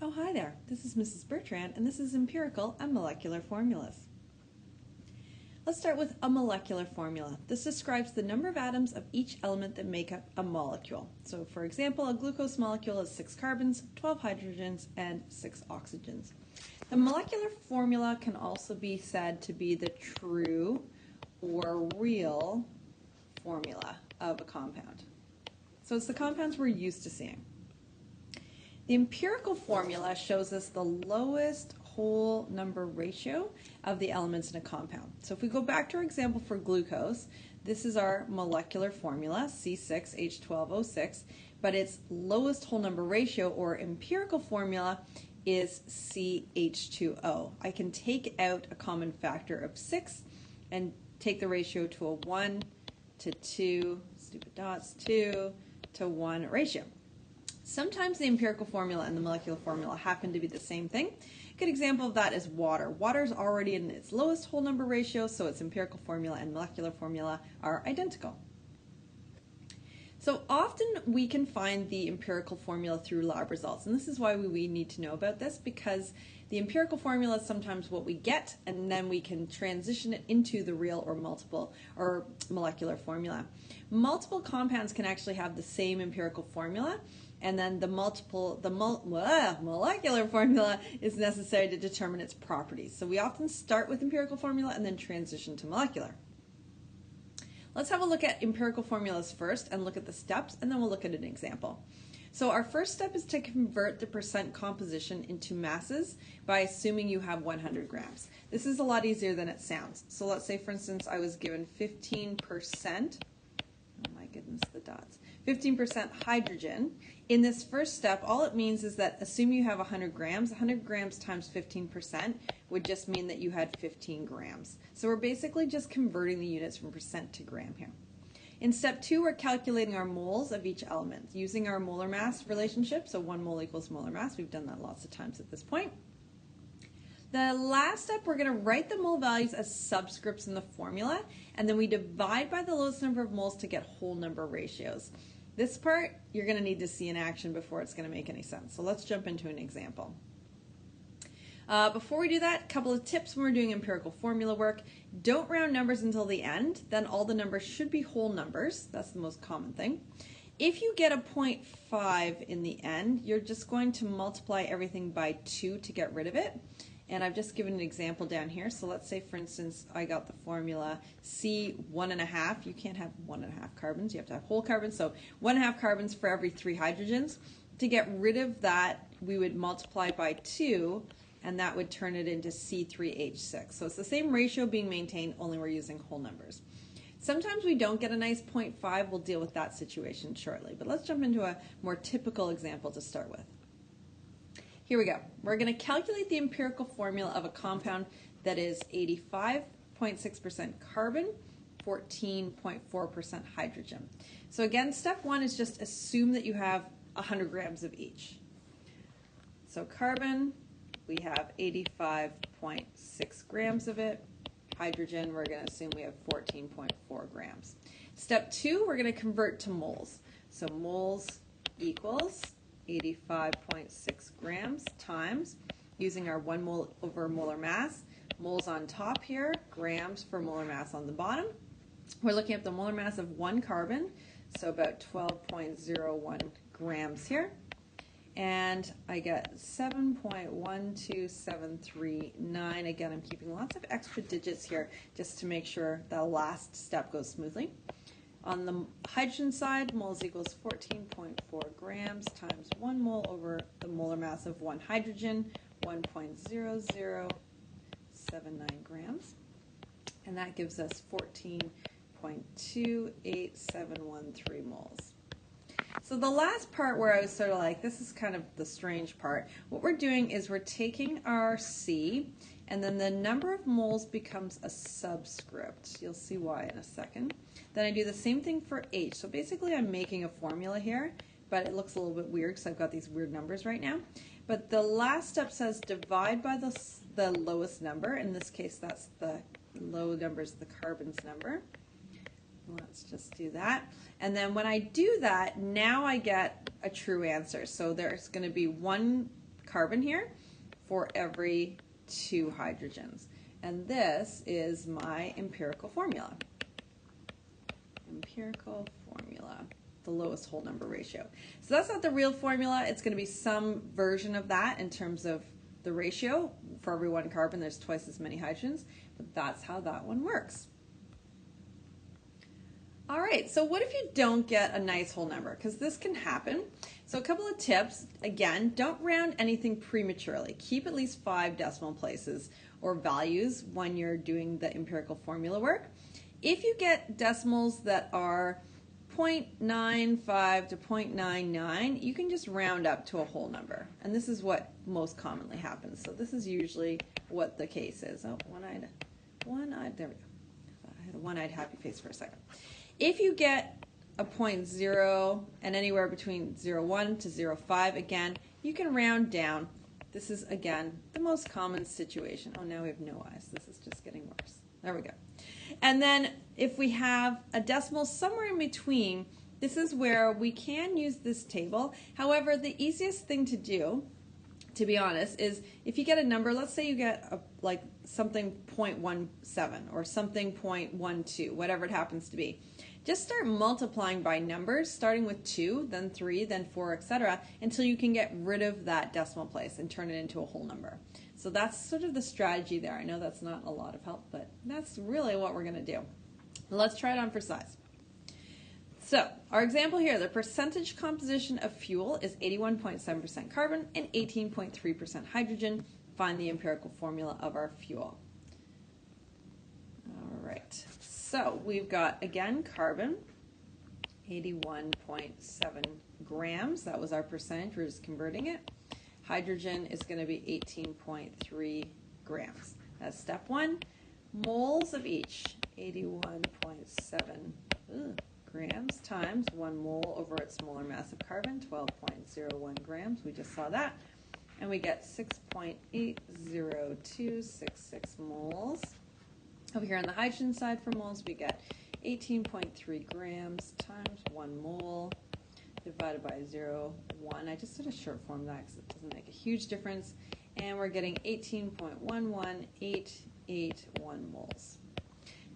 Oh, hi there. This is Mrs. Bertrand, and this is Empirical and Molecular Formulas. Let's start with a molecular formula. This describes the number of atoms of each element that make up a molecule. So, for example, a glucose molecule has 6 carbons, 12 hydrogens, and 6 oxygens. The molecular formula can also be said to be the true or real formula of a compound. So it's the compounds we're used to seeing. The empirical formula shows us the lowest whole number ratio of the elements in a compound. So if we go back to our example for glucose, this is our molecular formula, C6H12O6, but its lowest whole number ratio or empirical formula is CH2O. I can take out a common factor of 6 and take the ratio to a 1 to 2, stupid dots, 2 to 1 ratio. Sometimes the empirical formula and the molecular formula happen to be the same thing. A good example of that is water. Water is already in its lowest whole number ratio, so its empirical formula and molecular formula are identical. So often we can find the empirical formula through lab results, and this is why we need to know about this, because the empirical formula is sometimes what we get, and then we can transition it into the real or multiple or molecular formula. Multiple compounds can actually have the same empirical formula, and then the molecular formula is necessary to determine its properties. So we often start with empirical formula and then transition to molecular. Let's have a look at empirical formulas first and look at the steps, and then we'll look at an example. So our first step is to convert the percent composition into masses by assuming you have 100 grams. This is a lot easier than it sounds. So let's say, for instance, I was given 15%, oh my goodness, the dots, 15% hydrogen. In this first step, all it means is that assume you have 100 grams times 15% would just mean that you had 15 grams. So we're basically just converting the units from percent to gram here. In step 2, we're calculating our moles of each element using our molar mass relationship. So 1 mole equals molar mass. We've done that lots of times at this point. The last step, we're going to write the mole values as subscripts in the formula, and then we divide by the lowest number of moles to get whole number ratios. This part you're going to need to see in action before it's going to make any sense. So let's jump into an example. Before we do that, a couple of tips when we're doing empirical formula work. Don't round numbers until the end. Then all the numbers should be whole numbers. That's the most common thing. If you get a 0.5 in the end, you're just going to multiply everything by 2 to get rid of it. And I've just given an example down here. So let's say, for instance, I got the formula C1.5. You can't have 1.5 carbons. You have to have whole carbons. So 1.5 carbons for every 3 hydrogens. To get rid of that, we would multiply by 2, and that would turn it into C3H6. So it's the same ratio being maintained, only we're using whole numbers. Sometimes we don't get a nice 0.5. We'll deal with that situation shortly. But let's jump into a more typical example to start with. Here we go. We're going to calculate the empirical formula of a compound that is 85.6% carbon, 14.4% hydrogen. So again, step 1 is just assume that you have 100 grams of each. So carbon, we have 85.6 grams of it. Hydrogen, we're going to assume we have 14.4 grams. Step 2, we're going to convert to moles. So moles equals 85.6 grams times, using our 1 mole over molar mass, moles on top here, grams for molar mass on the bottom. We're looking at the molar mass of 1 carbon, so about 12.01 grams here. And I get 7.12739. Again, I'm keeping lots of extra digits here just to make sure the last step goes smoothly. On the hydrogen side, moles equals 14.4 grams times 1 mole over the molar mass of 1 hydrogen, 1.0079 grams. And that gives us 14.28713 moles. So the last part where I was sort of like, this is kind of the strange part, what we're doing is we're taking our C, and then the number of moles becomes a subscript. You'll see why in a second. Then I do the same thing for H. So basically I'm making a formula here, but it looks a little bit weird because I've got these weird numbers right now. But the last step says divide by the lowest number. In this case, that's the low number is the carbon's number. Let's just do that. And then when I do that, now I get a true answer. So there's going to be 1 carbon here for every 2 hydrogens. And this is my empirical formula. Empirical formula, the lowest whole number ratio. So that's not the real formula. It's going to be some version of that in terms of the ratio. For every 1 carbon, there's twice as many hydrogens, but that's how that one works. All right, so what if you don't get a nice whole number? Because this can happen. So a couple of tips. Again, don't round anything prematurely. Keep at least 5 decimal places or values when you're doing the empirical formula work. If you get decimals that are 0.95 to 0.99, you can just round up to a whole number. And this is what most commonly happens. So this is usually what the case is. Oh, one-eyed, there we go. I had a one-eyed happy face for a second. If you get a 0.0 and anywhere between 0.1 to 0.5, again, you can round down. This is, again, the most common situation. Oh, now we have no eyes. This is just getting worse. There we go. And then if we have a decimal somewhere in between, this is where we can use this table. However, the easiest thing to do, to be honest, is if you get a number, let's say you get like something 0.17 or something 0.12, whatever it happens to be. Just start multiplying by numbers, starting with 2, then 3, then 4, etc., until you can get rid of that decimal place and turn it into a whole number. So that's sort of the strategy there. I know that's not a lot of help, but that's really what we're going to do. Let's try it on for size. So our example here, the percentage composition of fuel is 81.7% carbon and 18.3% hydrogen. Find the empirical formula of our fuel. All right. So we've got, again, carbon, 81.7 grams. That was our percentage. We're just converting it. Hydrogen is going to be 18.3 grams. That's step 1. Moles of each, 81.7 grams times 1 mole over its molar mass of carbon, 12.01 grams. We just saw that. And we get 6.80266 moles. Over here on the hydrogen side for moles, we get 18.3 grams times 1 mole divided by 0.1. I just did a short form that because it doesn't make a huge difference. And we're getting 18.11881 moles.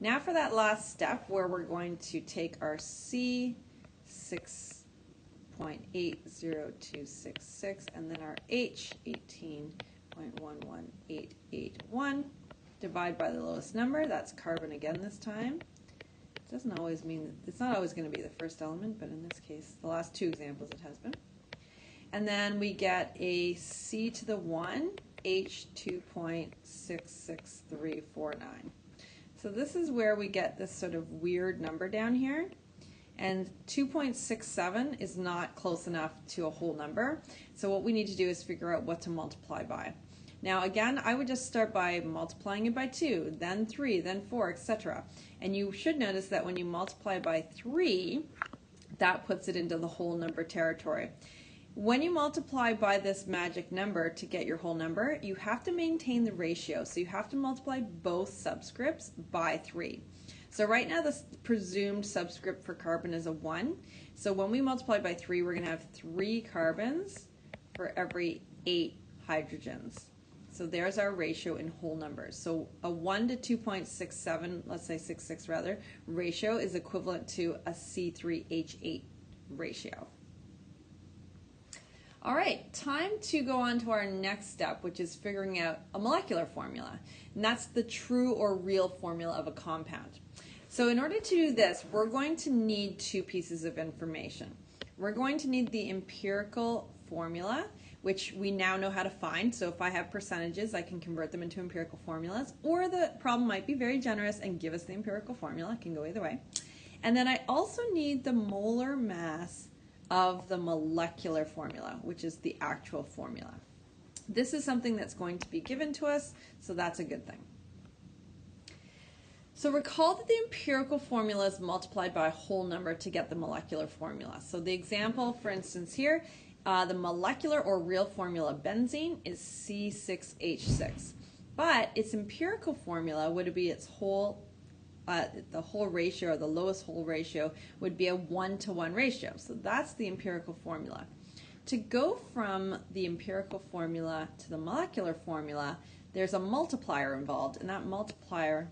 Now for that last step where we're going to take our C, 6.80266, and then our H, 18.11881, divide by the lowest number. That's carbon again this time. It doesn't always mean, it's not always going to be the first element, but in this case, the last 2 examples it has been. And then we get a C to the 1, H 2.66349. So this is where we get this sort of weird number down here. And 2.67 is not close enough to a whole number. So what we need to do is figure out what to multiply by. Now again, I would just start by multiplying it by 2, then 3, then 4, etc. And you should notice that when you multiply by 3, that puts it into the whole number territory. When you multiply by this magic number to get your whole number, you have to maintain the ratio. So you have to multiply both subscripts by 3. So right now the presumed subscript for carbon is a 1. So when we multiply by 3, we're going to have 3 carbons for every 8 hydrogens. So there's our ratio in whole numbers. So a 1 to 2.67, let's say 66 rather, ratio is equivalent to a C3H8 ratio. All right, time to go on to our next step, which is figuring out a molecular formula. And that's the true or real formula of a compound. So in order to do this, we're going to need 2 pieces of information. We're going to need the empirical formula, which we now know how to find. So if I have percentages, I can convert them into empirical formulas, or the problem might be very generous and give us the empirical formula. It can go either way. And then I also need the molar mass of the molecular formula, which is the actual formula. This is something that's going to be given to us, so that's a good thing. So recall that the empirical formula is multiplied by a whole number to get the molecular formula. So the example, for instance here, the molecular or real formula of benzene is C6H6. But its empirical formula would be its whole, the whole ratio, or the lowest whole ratio, would be a 1-to-1 ratio. So that's the empirical formula. To go from the empirical formula to the molecular formula, there's a multiplier involved, and that multiplier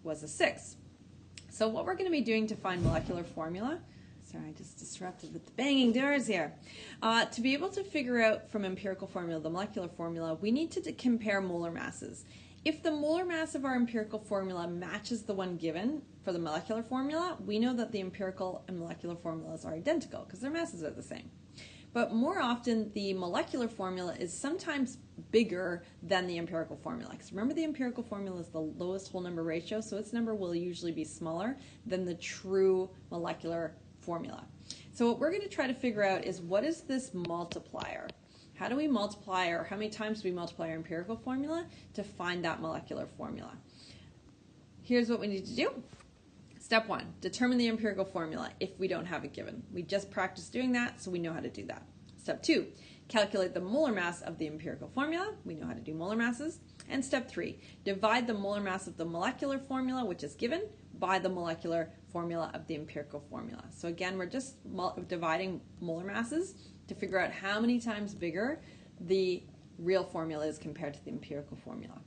was a 6. So what we're going to be doing to find molecular formula, sorry, I just disrupted with the banging doors here. To be able to figure out from empirical formula the molecular formula, we need to compare molar masses. If the molar mass of our empirical formula matches the one given for the molecular formula, we know that the empirical and molecular formulas are identical because their masses are the same. But more often, the molecular formula is sometimes bigger than the empirical formula. Because remember, the empirical formula is the lowest whole number ratio, so its number will usually be smaller than the true molecular formula. So what we're going to try to figure out is, what is this multiplier? How do we multiply, or how many times do we multiply our empirical formula to find that molecular formula? Here's what we need to do. Step 1, determine the empirical formula if we don't have it given. We just practiced doing that, so we know how to do that. Step 2, calculate the molar mass of the empirical formula. We know how to do molar masses. And step 3, divide the molar mass of the molecular formula, which is given, by the molecular formula of the empirical formula. So again, we're just dividing molar masses to figure out how many times bigger the real formula is compared to the empirical formula.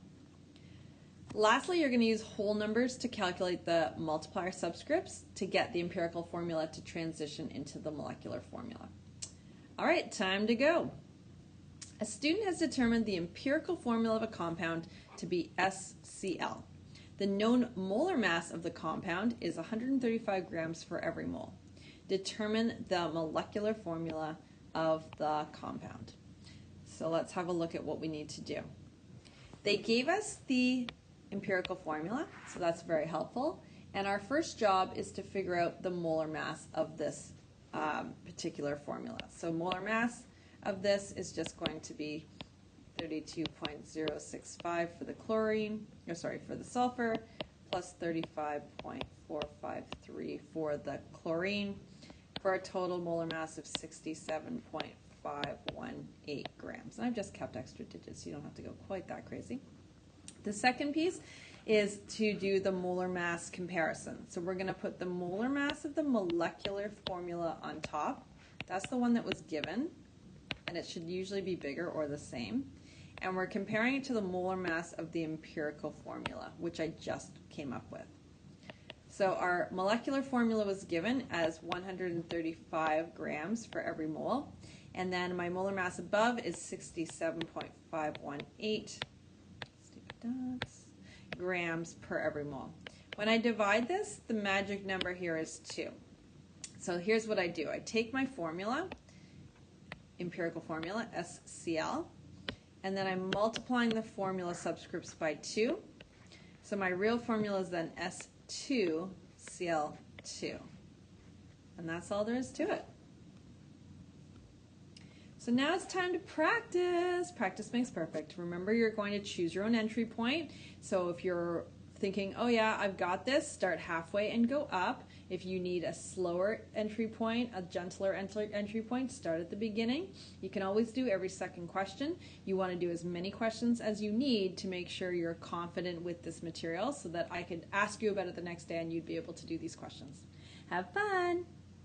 Lastly, you're going to use whole numbers to calculate the multiplier subscripts to get the empirical formula to transition into the molecular formula. All right, time to go. A student has determined the empirical formula of a compound to be SCl. The known molar mass of the compound is 135 grams for every mole. Determine the molecular formula of the compound. So let's have a look at what we need to do. They gave us the empirical formula, so that's very helpful. And our first job is to figure out the molar mass of this particular formula. So molar mass of this is just going to be 32.065 for the chlorine, for the sulfur, plus 35.453 for the chlorine, for a total molar mass of 67.518 grams. And I've just kept extra digits, so you don't have to go quite that crazy. The second piece is to do the molar mass comparison. So we're going to put the molar mass of the molecular formula on top. That's the one that was given, and it should usually be bigger or the same. And we're comparing it to the molar mass of the empirical formula, which I just came up with. So our molecular formula was given as 135 grams for every mole, and then my molar mass above is 67.518 grams per every mole. When I divide this, the magic number here is 2. So here's what I do. I take my formula, empirical formula, SCl, and then I'm multiplying the formula subscripts by 2. So my real formula is then S2Cl2. And that's all there is to it. So now it's time to practice. Practice makes perfect. Remember, you're going to choose your own entry point. So if you're thinking, oh yeah, I've got this, start halfway and go up. If you need a slower entry point, a gentler entry point, start at the beginning. You can always do every second question. You want to do as many questions as you need to make sure you're confident with this material so that I could ask you about it the next day and you'd be able to do these questions. Have fun!